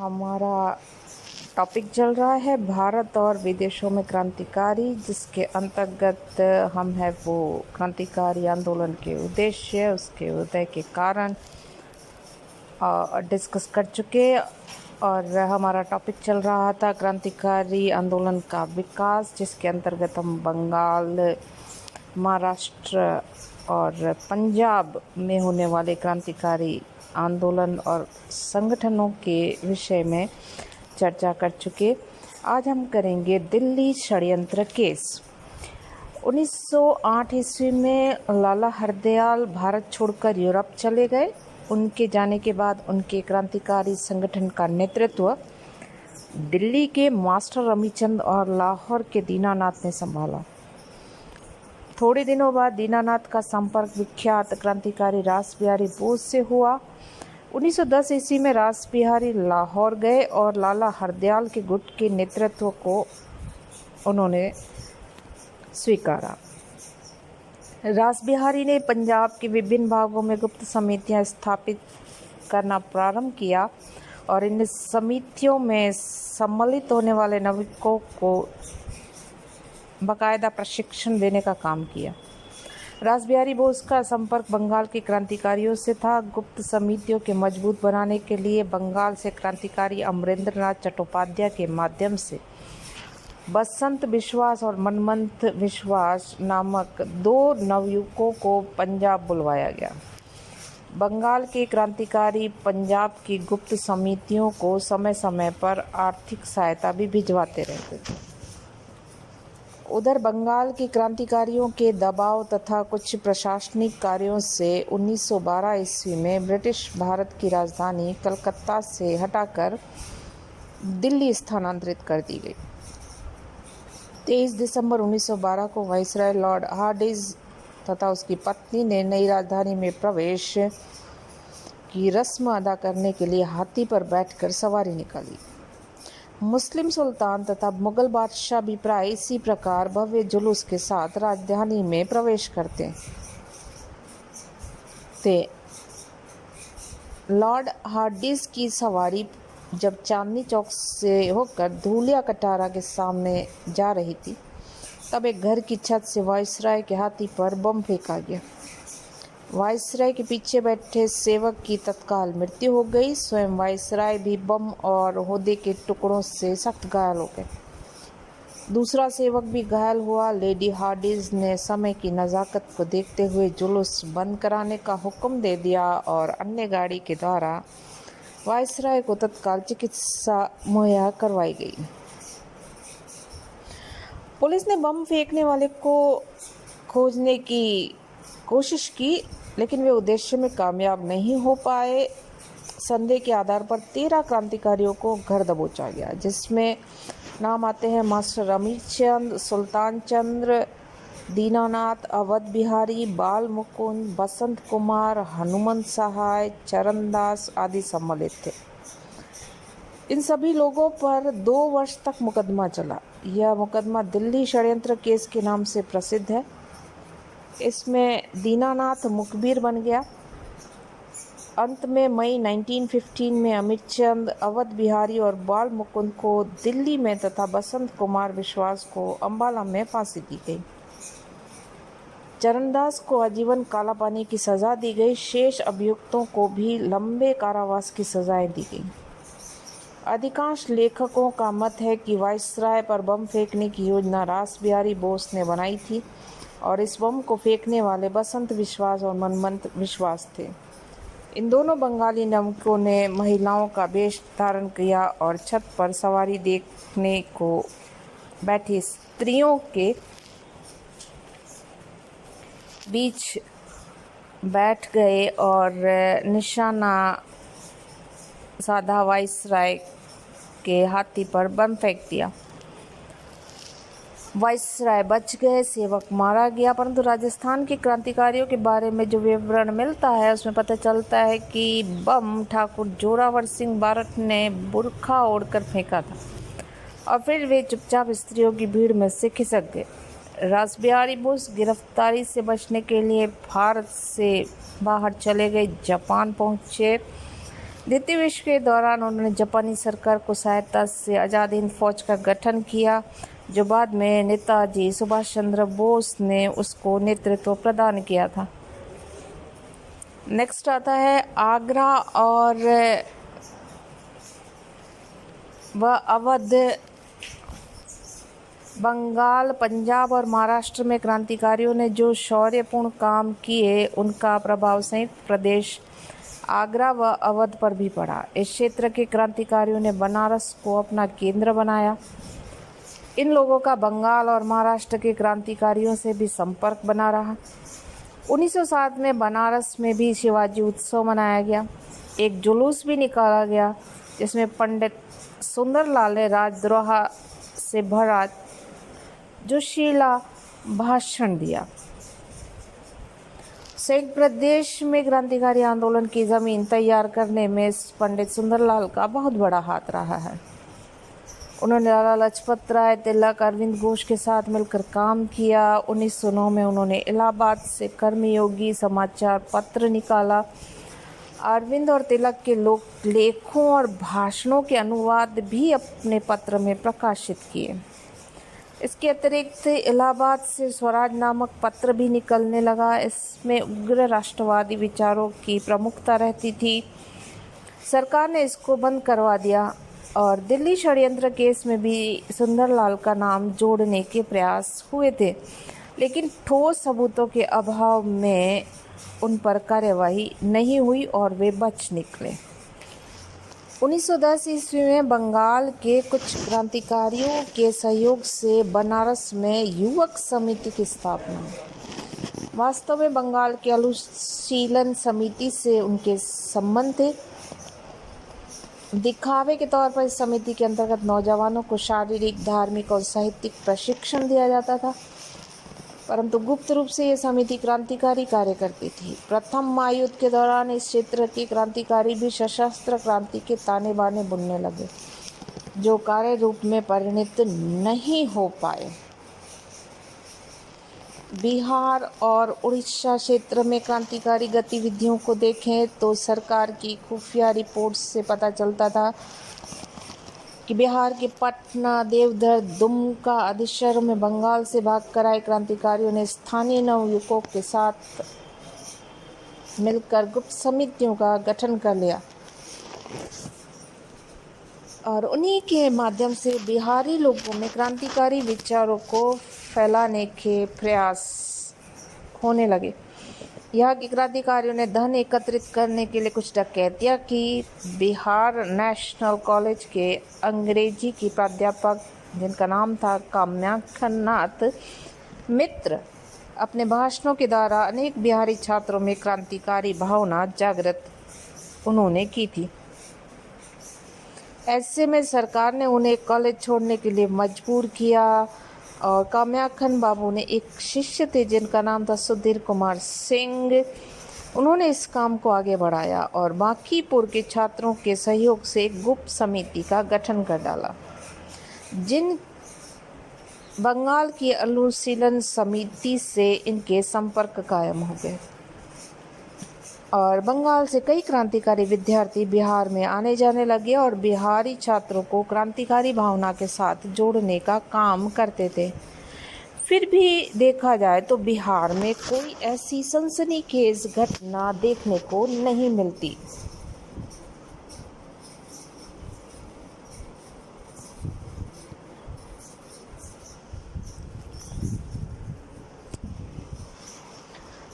हमारा टॉपिक चल रहा है भारत और विदेशों में क्रांतिकारी, जिसके अंतर्गत हम है वो क्रांतिकारी आंदोलन के उद्देश्य, उसके उदय के कारण डिस्कस कर चुके। और हमारा टॉपिक चल रहा था क्रांतिकारी आंदोलन का विकास, जिसके अंतर्गत हम बंगाल, महाराष्ट्र और पंजाब में होने वाले क्रांतिकारी आंदोलन और संगठनों के विषय में चर्चा कर चुके। आज हम करेंगे दिल्ली षड्यंत्र केस। 1908 ईस्वी में लाला हरदयाल भारत छोड़कर यूरोप चले गए। उनके जाने के बाद उनके क्रांतिकारी संगठन का नेतृत्व दिल्ली के मास्टर रमीचंद और लाहौर के दीनानाथ ने संभाला। थोड़े दिनों बाद दीनानाथ का संपर्क विख्यात क्रांतिकारी रासबिहारी बोस से हुआ। 1910 ईस्वी में रासबिहारी लाहौर गए और लाला हरदयाल के गुट के नेतृत्व को उन्होंने स्वीकारा। रासबिहारी ने पंजाब के विभिन्न भागों में गुप्त समितियां स्थापित करना प्रारंभ किया और इन समितियों में सम्मिलित होने वाले नाविकों को बाकायदा प्रशिक्षण देने का काम किया। रासबिहारी बोस का संपर्क बंगाल के क्रांतिकारियों से था। गुप्त समितियों के मजबूत बनाने के लिए बंगाल से क्रांतिकारी अमरेंद्रनाथ चट्टोपाध्याय के माध्यम से बसंत विश्वास और मनमंथ विश्वास नामक दो नवयुवकों को पंजाब बुलवाया गया। बंगाल के क्रांतिकारी पंजाब की गुप्त समितियों को समय समय पर आर्थिक सहायता भी भिजवाते रहते थे। उधर बंगाल के क्रांतिकारियों के दबाव तथा कुछ प्रशासनिक कार्यों से 1912 ईस्वी में ब्रिटिश भारत की राजधानी कलकत्ता से हटाकर दिल्ली स्थानांतरित कर दी गई। 23 दिसंबर 1912 को वाइसराय लॉर्ड हार्डिंज तथा उसकी पत्नी ने नई राजधानी में प्रवेश की रस्म अदा करने के लिए हाथी पर बैठकर सवारी निकाली। मुस्लिम सुल्तान तथा मुगल बादशाह भी प्राय इसी प्रकार भव्य जुलूस के साथ राजधानी में प्रवेश करते थे। लॉर्ड हार्डिंज की सवारी जब चांदनी चौक से होकर धूलिया कटारा के सामने जा रही थी, तब एक घर की छत से वाइसराय के हाथी पर बम फेंका गया। वाइसराय के पीछे बैठे सेवक की तत्काल मृत्यु हो गई। स्वयं वाइसराय भी बम और होदे के टुकड़ों से सख्त घायल हो गए। दूसरा सेवक भी घायल हुआ। लेडी हार्डिंज ने समय की नज़ाकत को देखते हुए जुलूस बंद कराने का हुक्म दे दिया और अन्य गाड़ी के द्वारा वाइसराय को तत्काल चिकित्सा मुहैया करवाई गई। पुलिस ने बम फेंकने वाले को खोजने की कोशिश की, लेकिन वे उद्देश्य में कामयाब नहीं हो पाए। संदेह के आधार पर 13 क्रांतिकारियों को घर दबोचा गया, जिसमें नाम आते हैं मास्टर रमीचंद, सुल्तान चंद्र, दीनानाथ, अवध बिहारी, बाल मुकुंद, बसंत कुमार, हनुमंत सहाय, चरणदास आदि सम्मिलित थे। इन सभी लोगों पर 2 वर्ष तक मुकदमा चला। यह मुकदमा दिल्ली षड्यंत्र केस के नाम से प्रसिद्ध है। इसमें दीनानाथ मुखबिर बन गया। अंत में मई 1915 में अमितचंद, अवध बिहारी और बाल मुकुंद को दिल्ली में तथा बसंत कुमार विश्वास को अंबाला में फांसी दी गई। चरणदास को आजीवन कालापानी की सजा दी गई। शेष अभियुक्तों को भी लंबे कारावास की सजाएं दी गई। अधिकांश लेखकों का मत है कि वाइसराय पर बम फेंकने की योजना रासबिहारी बोस ने बनाई थी और इस बम को फेंकने वाले बसंत विश्वास और मनमंथ विश्वास थे। इन दोनों बंगाली नाविकों ने महिलाओं का वेश धारण किया और छत पर सवारी देखने को बैठी स्त्रियों के बीच बैठ गए और निशाना साधा वाइसराय के हाथी पर बम फेंक दिया। वाइसराय बच गए, सेवक मारा गया। परंतु राजस्थान के क्रांतिकारियों के बारे में जो विवरण मिलता है, उसमें पता चलता है कि बम ठाकुर जोरावर सिंह बारठ ने बुर्खा ओढ़कर फेंका था और फिर वे चुपचाप स्त्रियों की भीड़ में से खिसक गए। रासबिहारी बोस गिरफ्तारी से बचने के लिए भारत से बाहर चले गए, जापान पहुंचे। द्वितीय विश्व के दौरान उन्होंने जापानी सरकार को सहायता से आज़ाद हिंद फौज का गठन किया, जो बाद में नेताजी सुभाष चंद्र बोस ने उसको नेतृत्व प्रदान किया था। नेक्स्ट आता है आगरा और अवध। बंगाल, पंजाब और महाराष्ट्र में क्रांतिकारियों ने जो शौर्यपूर्ण काम किए, उनका प्रभाव संयुक्त प्रदेश आगरा व अवध पर भी पड़ा। इस क्षेत्र के क्रांतिकारियों ने बनारस को अपना केंद्र बनाया। इन लोगों का बंगाल और महाराष्ट्र के क्रांतिकारियों से भी संपर्क बना रहा। 1907 में बनारस में भी शिवाजी उत्सव मनाया गया। एक जुलूस भी निकाला गया जिसमें पंडित सुंदरलाल ने राजद्रोह से भरा जोशीला भाषण दिया। संयुक्त प्रदेश में क्रांतिकारी आंदोलन की जमीन तैयार करने में पंडित सुंदरलाल का बहुत बड़ा हाथ रहा है। उन्होंने लाला लाजपत राय, तिलक, अरविंद घोष के साथ मिलकर काम किया। 1909 में उन्होंने इलाहाबाद से कर्मयोगी समाचार पत्र निकाला। अरविंद और तिलक के लेखों और भाषणों के अनुवाद भी अपने पत्र में प्रकाशित किए। इसके अतिरिक्त इलाहाबाद से स्वराज नामक पत्र भी निकलने लगा। इसमें उग्र राष्ट्रवादी विचारों की प्रमुखता रहती थी। सरकार ने इसको बंद करवा दिया और दिल्ली षड्यंत्र केस में भी सुंदरलाल का नाम जोड़ने के प्रयास हुए थे, लेकिन ठोस सबूतों के अभाव में उन पर कार्यवाही नहीं हुई और वे बच निकले। 1910 ईस्वी में बंगाल के कुछ क्रांतिकारियों के सहयोग से बनारस में युवक समिति की स्थापना हुई। वास्तव में बंगाल के अनुशीलन समिति से उनके संबंध थे। दिखावे के तौर पर इस समिति के अंतर्गत नौजवानों को शारीरिक, धार्मिक और साहित्यिक प्रशिक्षण दिया जाता था, परंतु गुप्त रूप से यह समिति क्रांतिकारी कार्य करती थी। प्रथम महायुद्ध के दौरान इस क्षेत्र के क्रांतिकारी भी सशस्त्र क्रांति के ताने बाने बुनने लगे, जो कार्य रूप में परिणत नहीं हो पाए। बिहार और उड़ीसा क्षेत्र में क्रांतिकारी गतिविधियों को देखें तो सरकार की खुफिया रिपोर्ट से पता चलता था कि बिहार के पटना, देवघर, दुमका आदि शहरों में बंगाल से भागकर आए क्रांतिकारियों ने स्थानीय नवयुवकों के साथ मिलकर गुप्त समितियों का गठन कर लिया और उन्हीं के माध्यम से बिहारी लोगों में क्रांतिकारी विचारों को फैलाने के प्रयास होने लगे। यहाँ के क्रांतिकारियों ने धन एकत्रित करने के लिए कुछ डकैतियाँ की। बिहार नेशनल कॉलेज के अंग्रेजी की प्राध्यापक, जिनका नाम था कामाख्यानाथ मित्र, अपने भाषणों के द्वारा अनेक बिहारी छात्रों में क्रांतिकारी भावना जागृत उन्होंने की थी। ऐसे में सरकार ने उन्हें कॉलेज छोड़ने के लिए मजबूर किया और कामाख्यान बाबू ने एक शिष्य थे जिनका नाम था सुधीर कुमार सिंह। उन्होंने इस काम को आगे बढ़ाया और बांकीपुर के छात्रों के सहयोग से एक गुप्त समिति का गठन कर डाला, जिन बंगाल की अनुशीलन समिति से इनके संपर्क कायम हो गए और बंगाल से कई क्रांतिकारी विद्यार्थी बिहार में आने जाने लगे और बिहारी छात्रों को क्रांतिकारी भावना के साथ जोड़ने का काम करते थे। फिर भी देखा जाए तो बिहार में कोई ऐसी सनसनीखेज घटना देखने को नहीं मिलती।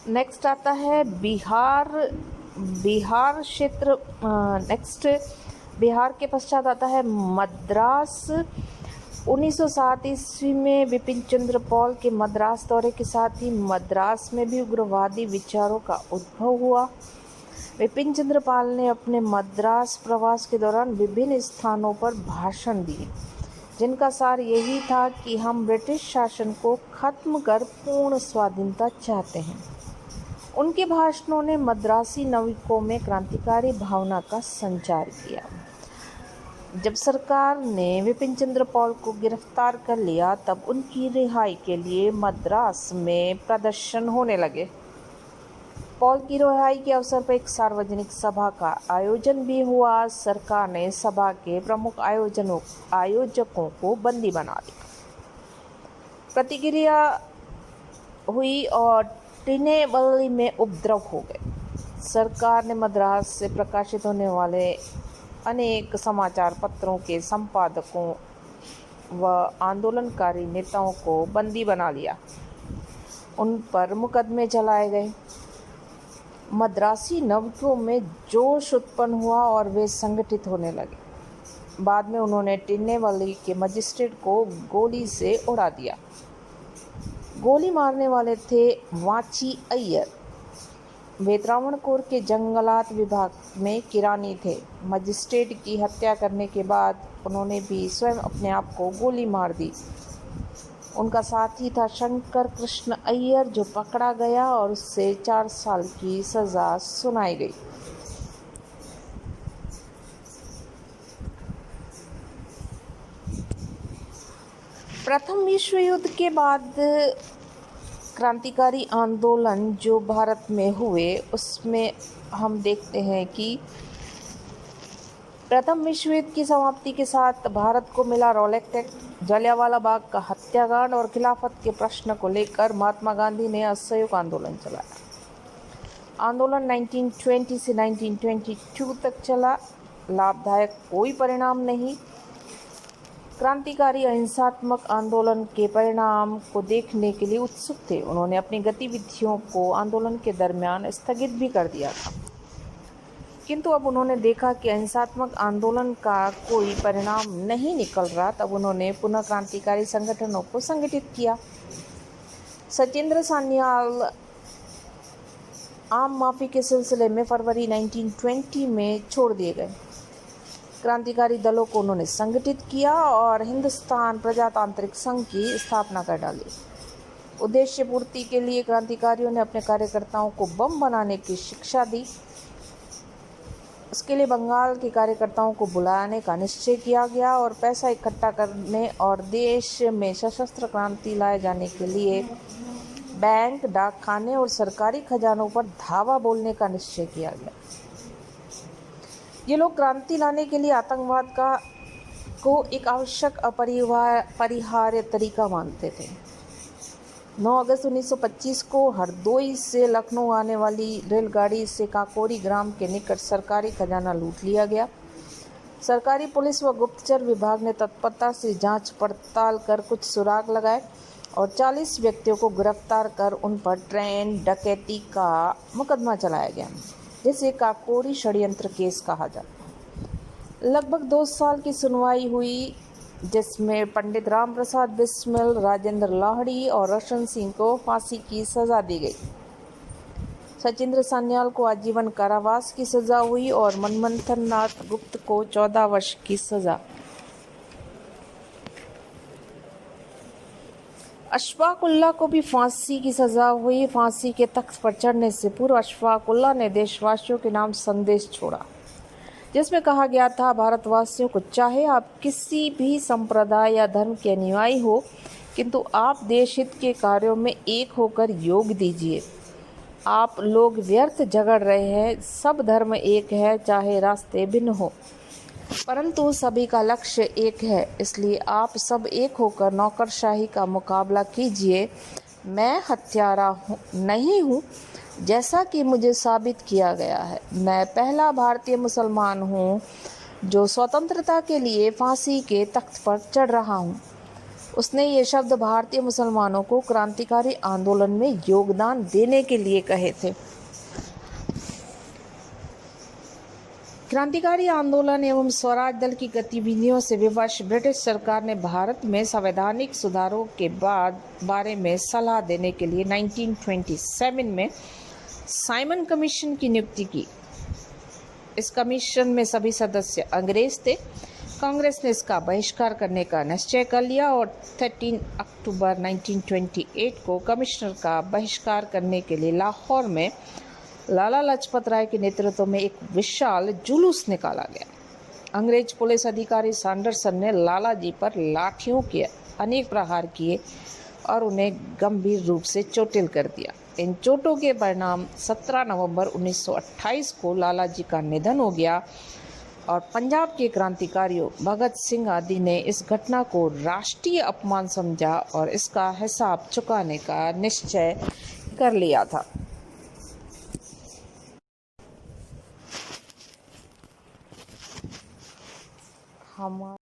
नेक्स्ट आता है बिहार क्षेत्र। नेक्स्ट बिहार के पश्चात आता है मद्रास। 1907 ईस्वी में बिपिन चंद्र पॉल के मद्रास दौरे के साथ ही मद्रास में भी उग्रवादी विचारों का उद्भव हुआ। बिपिन चंद्र पाल ने अपने मद्रास प्रवास के दौरान विभिन्न स्थानों पर भाषण दिए, जिनका सार यही था कि हम ब्रिटिश शासन को खत्म कर पूर्ण स्वाधीनता चाहते हैं। उनके भाषणों ने मद्रासी नाविकों में क्रांतिकारी भावना का संचार किया। जब सरकार ने बिपिन चंद्र पॉल को गिरफ्तार कर लिया, तब उनकी रिहाई के लिए मद्रास में प्रदर्शन होने लगे। पॉल की रिहाई के अवसर पर एक सार्वजनिक सभा का आयोजन भी हुआ। सरकार ने सभा के प्रमुख आयोजकों को बंदी बना दिया। प्रतिक्रिया हुई और टिनेवल्ली में उपद्रव हो गए। सरकार ने मद्रास से प्रकाशित होने वाले अनेक समाचार पत्रों के संपादकों व आंदोलनकारी नेताओं को बंदी बना लिया। उन पर मुकदमे चलाए गए। मद्रासी नवयुवकों में जोश उत्पन्न हुआ और वे संगठित होने लगे। बाद में उन्होंने टिनेवल्ली के मजिस्ट्रेट को गोली से उड़ा दिया। गोली मारने वाले थे वाची अय्यर। वे त्रावणकोर के जंगलात विभाग में किरानी थे। मजिस्ट्रेट की हत्या करने के बाद उन्होंने भी स्वयं अपने आप को गोली मार दी। उनका साथी था शंकर कृष्ण अय्यर, जो पकड़ा गया और उससे 4 साल की सज़ा सुनाई गई। प्रथम विश्व युद्ध के बाद क्रांतिकारी आंदोलन जो भारत में हुए, उसमें हम देखते हैं कि प्रथम विश्व युद्ध की समाप्ति के साथ भारत को मिला रॉलेट एक्ट, जलियांवाला बाग का हत्याकांड और खिलाफत के प्रश्न को लेकर महात्मा गांधी ने असहयोग आंदोलन चलाया। आंदोलन 1920 से 1922 तक चला। लाभदायक कोई परिणाम नहीं। क्रांतिकारी अहिंसात्मक आंदोलन के परिणाम को देखने के लिए उत्सुक थे। उन्होंने अपनी गतिविधियों को आंदोलन के दरमियान स्थगित भी कर दिया था, किंतु अब उन्होंने देखा कि अहिंसात्मक आंदोलन का कोई परिणाम नहीं निकल रहा। तब उन्होंने पुनः क्रांतिकारी संगठनों को संगठित किया। सचिंद्र सान्याल आम माफी के सिलसिले में फरवरी 1920 में छोड़ दिए गए। क्रांतिकारी दलों को उन्होंने संगठित किया और हिंदुस्तान प्रजातांत्रिक संघ की स्थापना कर डाली। उद्देश्य पूर्ति के लिए क्रांतिकारियों ने अपने कार्यकर्ताओं को बम बनाने की शिक्षा दी। उसके लिए बंगाल के कार्यकर्ताओं को बुलाने का निश्चय किया गया और पैसा इकट्ठा करने और देश में सशस्त्र क्रांति लाए जाने के लिए बैंक, डाकखाने और सरकारी खजानों पर धावा बोलने का निश्चय किया गया। ये लोग क्रांति लाने के लिए आतंकवाद को एक आवश्यक अपरिहार्य तरीका मानते थे। 9 अगस्त 1925 को हरदोई से लखनऊ आने वाली रेलगाड़ी से काकोरी ग्राम के निकट सरकारी खजाना लूट लिया गया। सरकारी पुलिस व गुप्तचर विभाग ने तत्परता से जांच पड़ताल कर कुछ सुराग लगाए और 40 व्यक्तियों को गिरफ्तार कर उन पर ट्रेन डकैती का मुकदमा चलाया गया, जिसे काकोरी षड्यंत्र केस कहा जाता है। लगभग 2 साल की सुनवाई हुई, जिसमें पंडित राम प्रसाद बिस्मिल, राजेंद्र लाहिड़ी और रोशन सिंह को फांसी की सज़ा दी गई। सचिंद्र सान्याल को आजीवन कारावास की सज़ा हुई और मनमंथन नाथ गुप्त को 14 वर्ष की सज़ा। अशफाक उल्लाह को भी फांसी की सज़ा हुई। फांसी के तख्त पर चढ़ने से पूर्व अशफाक उल्लाह ने देशवासियों के नाम संदेश छोड़ा, जिसमें कहा गया था, भारतवासियों को चाहे आप किसी भी संप्रदाय या धर्म के अनुयायी हो, किंतु आप देश हित के कार्यों में एक होकर योग दीजिए। आप लोग व्यर्थ झगड़ रहे हैं। सब धर्म एक है, चाहे रास्ते भिन्न हो, परंतु सभी का लक्ष्य एक है। इसलिए आप सब एक होकर नौकरशाही का मुकाबला कीजिए। मैं हत्यारा नहीं हूँ, जैसा कि मुझे साबित किया गया है। मैं पहला भारतीय मुसलमान हूँ जो स्वतंत्रता के लिए फांसी के तख्त पर चढ़ रहा हूँ। उसने ये शब्द भारतीय मुसलमानों को क्रांतिकारी आंदोलन में योगदान देने के लिए कहे थे। क्रांतिकारी आंदोलन एवं स्वराज दल की गतिविधियों से विवश ब्रिटिश सरकार ने भारत में संवैधानिक सुधारों के बारे में सलाह देने के लिए 1927 में साइमन कमीशन की नियुक्ति की। इस कमीशन में सभी सदस्य अंग्रेज थे। कांग्रेस ने इसका बहिष्कार करने का निश्चय कर लिया और 13 अक्टूबर 1928 को कमिश्नर का बहिष्कार करने के लिए लाहौर में लाला लाजपत राय के नेतृत्व में एक विशाल जुलूस निकाला गया। अंग्रेज पुलिस अधिकारी सैंडरसन ने लाला जी पर लाठियों के अनेक प्रहार किए और उन्हें गंभीर रूप से चोटिल कर दिया। इन चोटों के परिणाम 17 नवंबर 1928 को लाला जी का निधन हो गया और पंजाब के क्रांतिकारियों भगत सिंह आदि ने इस घटना को राष्ट्रीय अपमान समझा और इसका हिसाब चुकाने का निश्चय कर लिया था। हमारा